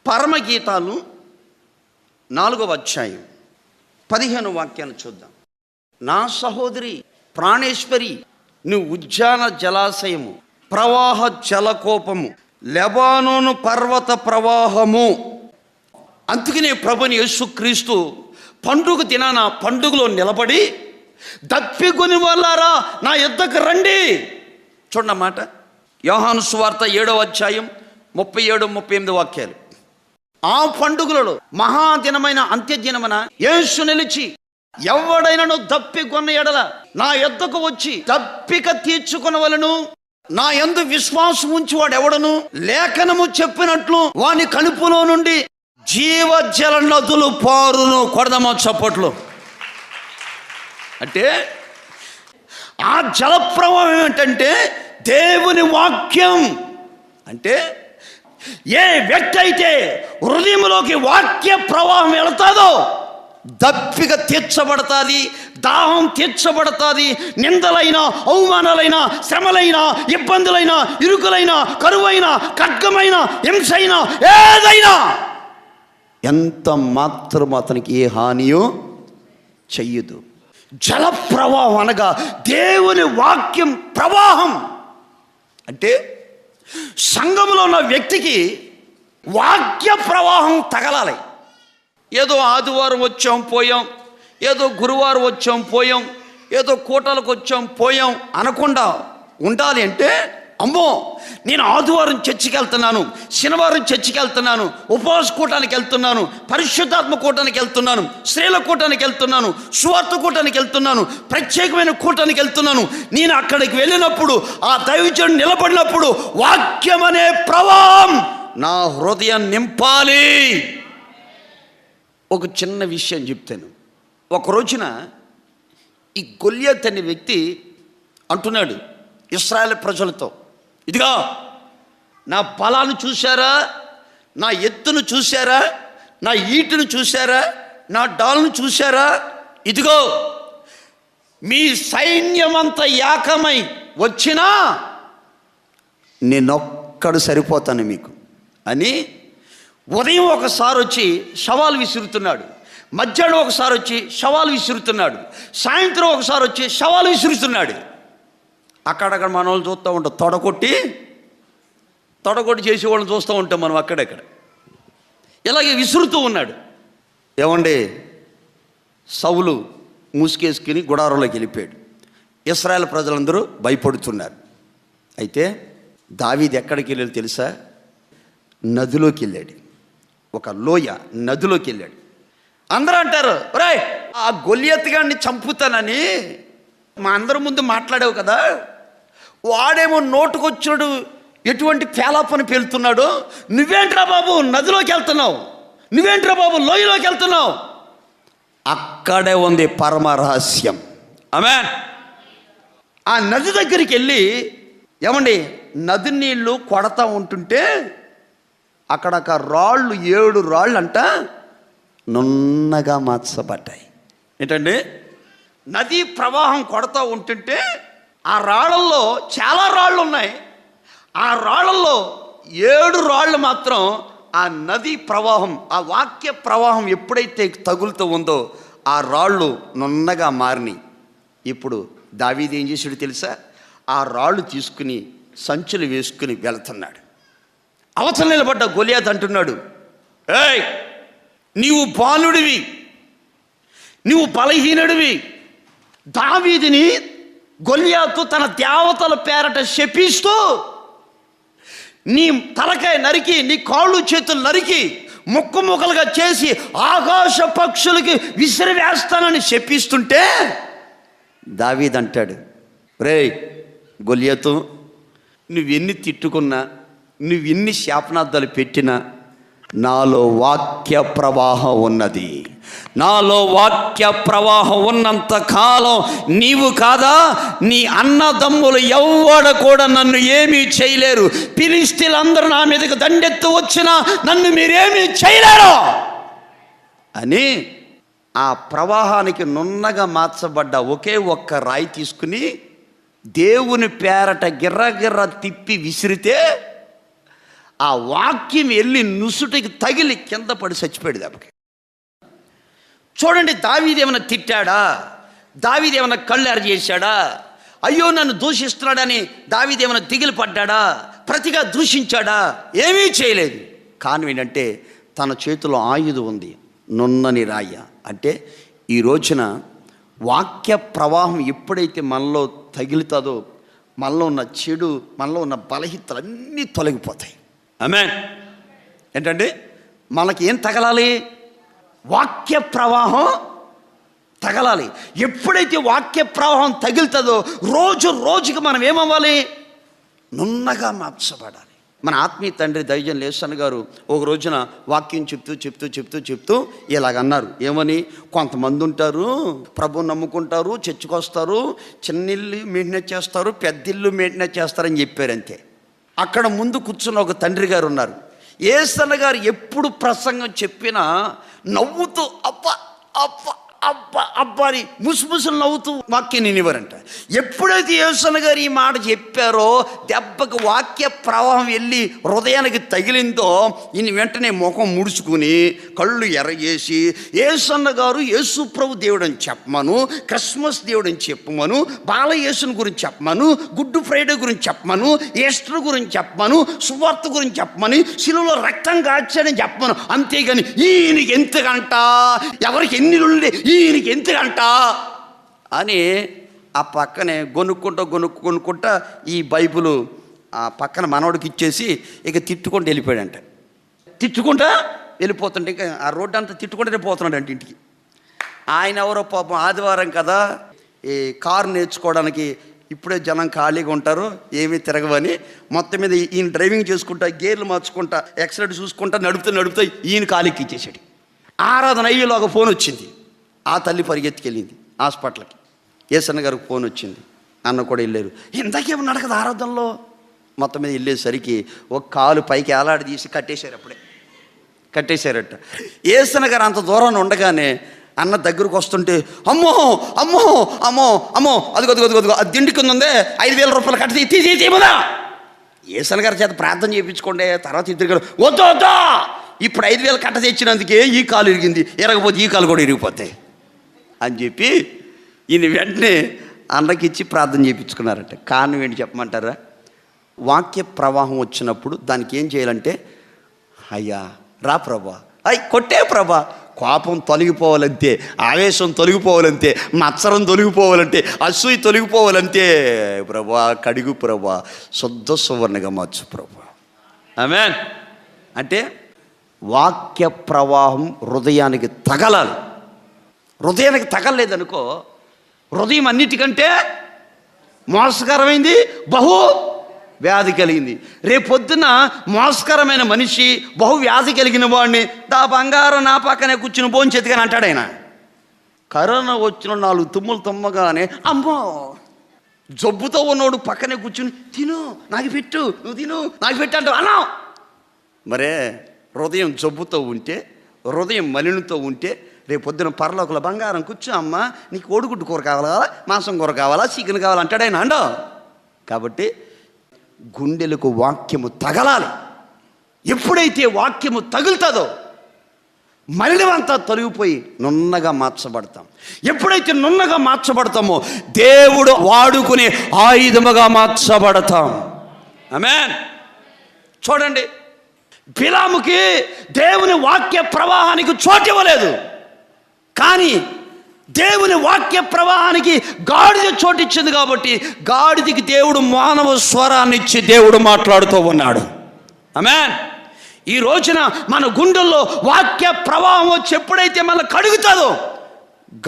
పరమగీతాలు 4వ అధ్యాయం 15 వాక్యాన్ని చూద్దాం. నా సహోదరి ప్రాణేశ్వరి, నువ్వు ఉద్యాన జలాశయము, ప్రవాహ జలకోపము, లెబానోను పర్వత ప్రవాహము. అందుకనే ప్రభుని యేసుక్రీస్తు పండుగ దినాన పండుగలో నిలబడి, దప్పికొని వాళ్ళారా నా యుద్ధకు రండి. చూడన్నమాట, యోహాను సువార్త 7వ అధ్యాయం 37-38 వాక్యాలు. ఆ పండుగలలో మహాదినమైన అంత్యదినమున యేసు నిలిచి, ఎవడైనను దప్పికొన్న ఎడల నా యొద్దకు వచ్చి దప్పిక తీర్చుకొనవలెను, నా యందు విశ్వాసం ఉంచి వాడు ఎవడను లేఖనము చెప్పినట్లు వాని కడుపులో నుండి జీవజల నదులు పారును. కొడదామా చప్పట్లు. అంటే ఆ జలప్రవాహం ఏంటంటే దేవుని వాక్యం. అంటే ఏ వ్యక్తి అయితే హృదయంలోకి వాక్య ప్రవాహం వెళతాదో దప్పిక తీర్చబడతాది, దాహం తీర్చబడతాది. నిందలైనా, అవమానాలైనా, శ్రమలైనా, ఇబ్బందులైనా, ఇరుకులైనా, కరువైనా, ఖడ్గమైన, హింసైనా, ఏదైనా ఎంత మాత్రం అతనికి ఏ హానియో చెయ్యదు. జల ప్రవాహం అనగా దేవుని వాక్యం ప్రవాహం. అంటే సంఘములో ఉన్న వ్యక్తికి వాక్య ప్రవాహం తగలాలి. ఏదో ఆదివారం వచ్చాం పోయాం, ఏదో గురువారం వచ్చాం పోయాం, ఏదో కూటలకు వచ్చాం పోయాం అనకుండా ఉండాలి. అంటే అమ్మో, నేను ఆదివారం చర్చికి వెళ్తున్నాను, శనివారం చర్చికి వెళ్తున్నాను, ఉపవాస కూటానికి వెళ్తున్నాను, పరిశుద్ధాత్మ కూటానికి వెళ్తున్నాను, స్త్రీల కూటానికి వెళ్తున్నాను, సువార్త కూటానికి వెళ్తున్నాను, ప్రత్యేకమైన కూటానికి వెళ్తున్నాను. నేను అక్కడికి వెళ్ళినప్పుడు, ఆ దైవజనుడు నిలబడినప్పుడు వాక్యం అనే ప్రవాహం నా హృదయం నింపాలి. ఒక చిన్న విషయం చెప్తాను. ఒక రోజున ఈ గొల్యాత్ అనే వ్యక్తి అంటున్నాడు ఇశ్రాయేలు ప్రజలతో, ఇదిగో నా బలాన్ని చూశారా, నా ఎత్తును చూశారా, నా ఈటును చూశారా, నా డాల్ను చూశారా, ఇదిగో మీ సైన్యమంతా ఏకమై వచ్చినా నేనొక్కడు సరిపోతాను మీకు అని ఉదయం ఒకసారి వచ్చి సవాలు విసురుతున్నాడు, మధ్యాహ్నం ఒకసారి వచ్చి సవాలు విసురుతున్నాడు, సాయంత్రం ఒకసారి వచ్చి సవాలు విసురుతున్నాడు. అక్కడక్కడ మన వాళ్ళు చూస్తూ ఉంటాం, తొడగొట్టి చేసేవాళ్ళని చూస్తూ ఉంటాం మనం అక్కడక్కడ. ఇలాగే విసురుతూ ఉన్నాడు. ఏమండి, సౌలు మూసుకేసుకుని గుడారంలోకి వెళ్ళిపోయాడు. ఇశ్రాయేలు ప్రజలందరూ భయపడుతున్నారు. అయితే దావీదు ఎక్కడికి వెళ్ళాడు తెలుసా? నదిలోకి వెళ్ళాడు. ఒక లోయ నదిలోకి వెళ్ళాడు. అందరూ అంటారు, ఒరేయ్ ఆ గొల్యాత్ గాడిని చంపుతానని మా అందరి ముందు మాట్లాడావు కదా, వాడేమో నోటుకొచ్చాడు ఎటువంటి పేలాపని పేలుతున్నాడు, నువ్వేంట్రా బాబు నదిలోకి వెళ్తున్నావు, నువ్వేంట్రా బాబు లోయలోకి వెళ్తున్నావు. అక్కడే ఉంది పరమ రహస్యం. ఆమేన్. ఆ నది దగ్గరికి వెళ్ళి, ఏమండి నది నీళ్లు కొడతా ఉంటుంటే అక్కడొక రాళ్ళు 7 రాళ్ళు అంట నున్నగా మార్చబడ్డాయి. ఏంటండి, నదీ ప్రవాహం కొడతా ఉంటుంటే ఆ రాళ్ళల్లో చాలా రాళ్ళు ఉన్నాయి. ఆ రాళ్ళల్లో 7 రాళ్ళు మాత్రం ఆ నదీ ప్రవాహం, ఆ వాక్య ప్రవాహం ఎప్పుడైతే తగులుతూ ఉందో ఆ రాళ్ళు నున్నగా మారినాయి. ఇప్పుడు దావీదు ఏం చేసాడు తెలుసా? ఆ రాళ్ళు తీసుకుని సంచులు వేసుకుని వెళ్తున్నాడు. అవతల నిలబడ్డ గొల్యాత్ అంటున్నాడు, ఏయ్ నీవు బాలుడివి, నీవు బలహీనుడివి. దావీదుని గొల్యాతు తన దేవతల పేరట శపిస్తూ నీ తలకాయ నరికి, నీ కాళ్ళు చేతులు నరికి, ముక్కు ముక్కలుగా చేసి ఆకాశ పక్షులకి విసిరివేస్తానని శపిస్తుంటే దావీదు అంటాడు, రేయ్ గొల్యాతు, నువ్వెన్ని తిట్టుకున్నా, నువ్వెన్ని శాపనార్థాలు పెట్టినా నాలో వాక్య ప్రవాహం ఉన్నది. నాలో వాక్య ప్రవాహం ఉన్నంత కాలం నీవు కాదా, నీ అన్నదమ్ములు ఎవ్వడ కూడా నన్ను ఏమీ చేయలేరు. ఫిలిష్తీయులందరూ నా మీదకి దండెత్తు వచ్చినా నన్ను మీరేమీ చేయలేరు అని ఆ ప్రవాహానికి నున్నగా మార్చబడ్డ ఒకే ఒక్క రాయి తీసుకుని దేవుని పేరట గిర్రగిర్ర తిప్పి విసిరితే ఆ వాక్యం వెళ్ళి నుసుటికి తగిలి కింద పడి చచ్చిపోయాడు దెబ్బకి. చూడండి, దావీదు ఏమైనా తిట్టాడా? దావీదు ఏమైనా కళ్ళెర చేశాడా? అయ్యో నన్ను దూషిస్తున్నాడని దావీదు ఏమైనా దిగులు పడ్డాడా? ప్రతిగా దూషించాడా? ఏమీ చేయలేదు. కారణం ఏంటంటే తన చేతిలో ఆయుధం ఉంది, నున్నని రాయ. అంటే ఈ రోజున వాక్య ప్రవాహం ఎప్పుడైతే మనలో తగులుతుందో మనలో ఉన్న చెడు, మనలో ఉన్న బలహీనతలు అన్నీ తొలగిపోతాయి. ఆమేన్. ఏంటంటే మనకి ఏం తగలాలి? వాక్య ప్రవాహం తగలాలి. ఎప్పుడైతే వాక్య ప్రవాహం తగులుతుందో రోజు రోజుకి మనం ఏమవ్వాలి? నున్నగా మార్చబడాలి. మన ఆత్మీయ తండ్రి దైవజన్ లేసన్ గారు ఒక రోజున వాక్యం చెప్తూ ఇలాగన్నారు. ఏమని? కొంతమంది ఉంటారు, ప్రభువుని నమ్ముకుంటారు, చర్చికి వస్తారు, చిన్నిల్లు మెయింటెనెన్స్ చేస్తారు, పెద్దిల్లు మెయింటెనెన్స్ చేస్తారని చెప్పారు. అంతే. అక్కడ ముందు కూర్చున్న ఒక తండ్రి గారు ఉన్నారు. యేసన్న గారు ఎప్పుడు ప్రసంగం చెప్పినా నవ్వుతూ అబ్బా అబ్బా అబ్బా అబ్బా అని ముసుముసులు నవ్వుతూ వాక్యం వినివారంట. ఎప్పుడైతే యేసన్న గారు ఈ మాట చెప్పారో దెబ్బకు వాక్య ప్రవాహం వెళ్ళి హృదయానికి తగిలిందో ఈయన వెంటనే ముఖం ముడుచుకుని కళ్ళు ఎర్రగేసి యేసన్న గారు యేసు ప్రభు దేవుడు అని చెప్పమను, క్రిస్మస్ దేవుడు అని చెప్పమను, బాలయేసుని గురించి చెప్పమను, గుడ్ ఫ్రైడే గురించి చెప్పమను, ఈస్టర్ గురించి చెప్పమను, సువార్త గురించి చెప్పమని, శిలువలో రక్తం కాచాడని చెప్పమను. అంతేగాని ఈయనకి ఎంతగంట, ఎవరికి ఎన్ని నుండి ఈయనకి ఎంతగంట అని ఆ పక్కనే కొనుక్కుంటా ఈ బైబిల్ ఆ పక్కన మనవడికి ఇచ్చేసి ఇక తిట్టుకుంటూ వెళ్ళిపోయాడంట. తిట్టుకుంటా వెళ్ళిపోతుంటే ఇంకా ఆ రోడ్డు అంతా తిట్టుకుంటూనే పోతున్నాడు ఇంటికి. ఆయన ఎవరో పాపం ఆదివారం కదా, ఈ కారు నేర్చుకోవడానికి ఇప్పుడే జనం ఖాళీగా ఉంటారు, ఏమీ తిరగవని మొత్తం మీద ఈయన డ్రైవింగ్ చేసుకుంటా, గేర్లు మార్చుకుంటా, ఎక్సలెంట్ చూసుకుంటా నడుపుతూ ఈయన ఖాళీకి ఇచ్చేసాడు. ఆరాధన అయ్యేలాగా ఫోన్ వచ్చింది. ఆ తల్లి పరిగెత్తుకెళ్ళింది హాస్పిటల్కి. యేసన్న గారికి ఫోన్ వచ్చింది. అన్న కూడా వెళ్ళారు. ఇందాకేమన్నాడు కదా ఆరాధనలో. మొత్తం మీద వెళ్ళేసరికి ఒక కాలు పైకి ఏలాడి తీసి కట్టేశారట. యేసన్న గారు అంత దూరాన్ని ఉండగానే అన్న దగ్గరకు వస్తుంటే అమ్మో అమ్మో అమ్మో అమ్మో అదిగో అది దిండి కింద ఉందే, 5,000 రూపాయలు కట్టి తీయమదా. యేసన్న గారి చేత ప్రార్థన చేయించుకోండి, తర్వాత ఇద్దరు వద్దా, ఇప్పుడు 5,000 కట్ట తెచ్చినందుకే ఈ కాలు ఇరిగింది, ఇరగపోతే ఈ కాలు కూడా ఇరిగిపోతాయి అని చెప్పి ఈయన వెంటనే అన్నకి ఇచ్చి ప్రార్థన చేయించుకున్నారట. కారణం ఏంటి చెప్పమంటారా? వాక్య ప్రవాహం వచ్చినప్పుడు దానికి ఏం చేయాలంటే, అయ్యా రా ప్రభా, కొట్టే ప్రభా, కోపం తొలగిపోవాలంతే, ఆవేశం తొలగిపోవాలంతే, మత్సరం తొలగిపోవాలంటే, అసూయ తొలగిపోవాలంతే. ప్రభా కడుగు ప్రభా, శుద్ధ సువర్ణగా మార్చు ప్రభా. ఆమేన్. అంటే వాక్య ప్రవాహం హృదయానికి తగలాలి. హృదయానికి తగలలేదనుకో, హృదయం అన్నిటికంటే మోసకరమైంది, బహు వ్యాధి కలిగింది. రేపొద్దున మోసకరమైన మనిషి, బహు వ్యాధి కలిగిన వాడిని దా బంగారం నా పక్కనే కూర్చుని భోంచెతికని అంటాడు ఆయన. కరోనా వచ్చిన 4 తుమ్ములు తుమ్మగానే అమ్మో, జబ్బుతో ఉన్నోడు పక్కనే కూర్చుని తిను నాకు పెట్టు, నువ్వు తిను నాకు పెట్టు అంటావు అన్నా. మరే హృదయం జబ్బుతో ఉంటే, హృదయం మలినంతో ఉంటే రేపొద్దున పరలోకల బంగారం కూర్చో అమ్మ, నీకు కోడిగుడ్డు కూర కావాలా, మాంసం కూర కావాలా, చికెన్ కావాలంటాడు ఆయన అండో. కాబట్టి గుండెలకు వాక్యము తగలాలి. ఎప్పుడైతే వాక్యము తగులుతుందో మలినమంతా తొలగిపోయి నున్నగా మార్చబడతాం. ఎప్పుడైతే నున్నగా మార్చబడతామో దేవుడు వాడుకునే ఆయుధముగా మార్చబడతాం. ఆమేన్. చూడండి, బిలాముకి దేవుని వాక్య ప్రవాహానికి చోటు ఇవ్వలేదు, కానీ దేవుని వాక్య ప్రవాహానికి గాడిద చోటిచ్చింది. కాబట్టి గాడిదకి దేవుడు మానవ స్వరాన్ని ఇచ్చి దేవుడు మాట్లాడుతూ ఉన్నాడు. ఆమేన్. ఈ రోజున మన గుండెల్లో వాక్య ప్రవాహం వచ్చి ఎప్పుడైతే మనం కడుగుతుందో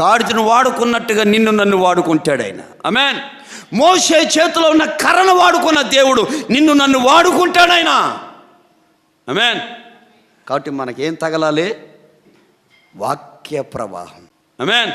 గాడిదను వాడుకున్నట్టుగా నిన్ను నన్ను వాడుకుంటాడు ఆయన. ఆమేన్. మోషే చేతిలో ఉన్న కర్రను వాడుకున్న దేవుడు నిన్ను నన్ను వాడుకుంటాడు ఆయన. ఆమేన్. కాబట్టి మనకేం తగలాలి? వాక్య ప్రవాహం. ఆమేన్.